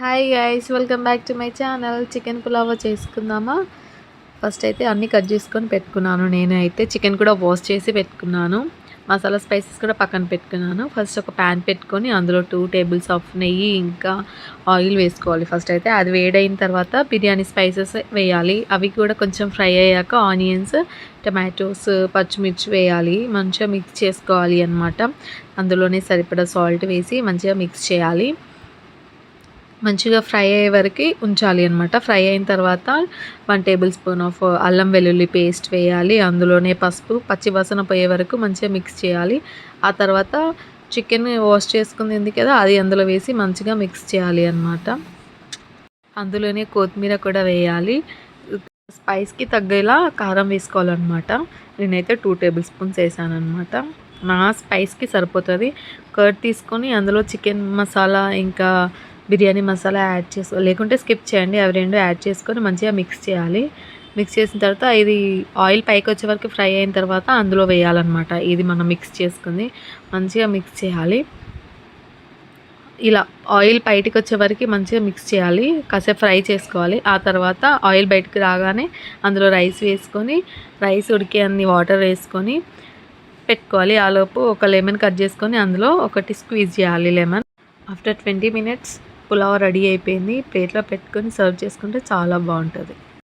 Hi guys, welcome back to my channel. Chicken pulao చేసుకుందామా? First అయితే అన్నీ కట్ చేసుకొని పెట్టుకున్నాను. నేనైతే చికెన్ కూడా వాష్ చేసి పెట్టుకున్నాను. మసాలా స్పైసెస్ కూడా పక్కన పెట్టుకున్నాను. ఫస్ట్ ఒక ప్యాన్ పెట్టుకొని అందులో 2 టేబుల్స్ ఆఫ్ నెయ్యి ఇంకా ఆయిల్ వేసుకోవాలి. ఫస్ట్ అయితే అది వేడైన తర్వాత బిర్యానీ స్పైసెస్ వేయాలి. అవి కూడా కొంచెం ఫ్రై అయ్యాక ఆనియన్స్, టమాటోస్, పచ్చిమిర్చి వేయాలి. మంచిగా మిక్స్ చేసుకోవాలి అన్నమాట. అందులోనే సరిపడా సాల్ట్ వేసి మంచిగా మిక్స్ చేయాలి. మంచిగా ఫ్రై అయ్యే వరకు ఉంచాలి అనమాట. ఫ్రై అయిన తర్వాత 1 టేబుల్ స్పూన్ ఆఫ్ అల్లం వెల్లుల్లి పేస్ట్ వేయాలి. అందులోనే పసుపు, పచ్చి వాసన పోయే వరకు మంచిగా మిక్స్ చేయాలి. ఆ తర్వాత చికెన్ వాష్ చేసుకుంది ఉంది కదా, అది అందులో వేసి మంచిగా మిక్స్ చేయాలి అనమాట. అందులోనే కొత్తిమీర కూడా వేయాలి. స్పైస్కి తగ్గేలా కారం వేసుకోవాలన్నమాట. నేనైతే 2 టేబుల్ స్పూన్స్ వేసాను అనమాట. నా స్పైస్కి సరిపోతుంది. కర్డ్ తీసుకొని అందులో చికెన్ మసాలా ఇంకా బిర్యానీ మసాలా యాడ్ చేసుకో, లేకుంటే స్కిప్ చేయండి. అవి రెండు యాడ్ చేసుకొని మంచిగా మిక్స్ చేయాలి. మిక్స్ చేసిన తర్వాత ఇది ఆయిల్ పైకి వచ్చే వరకు ఫ్రై అయిన తర్వాత అందులో వేయాలన్నమాట. ఇది మనం మిక్స్ చేసుకుంది మంచిగా మిక్స్ చేయాలి. ఇలా ఆయిల్ బయటికి వచ్చే వరకు మంచిగా మిక్స్ చేయాలి. కాసేపు ఫ్రై చేసుకోవాలి. ఆ తర్వాత ఆయిల్ బయటకు రాగానే అందులో రైస్ వేసుకొని, రైస్ ఉడికే అన్ని వాటర్ వేసుకొని పెట్టుకోవాలి. ఆలోపు ఒక లెమన్ కట్ చేసుకొని అందులో ఒకటి స్క్వీజ్ చేయాలి lemon. After 20 minutes pulao ready అయిపోయింది. ప్లేట్లో పెట్టుకొని సర్వ్ చేసుకుంటే చాలా బాగుంటుంది.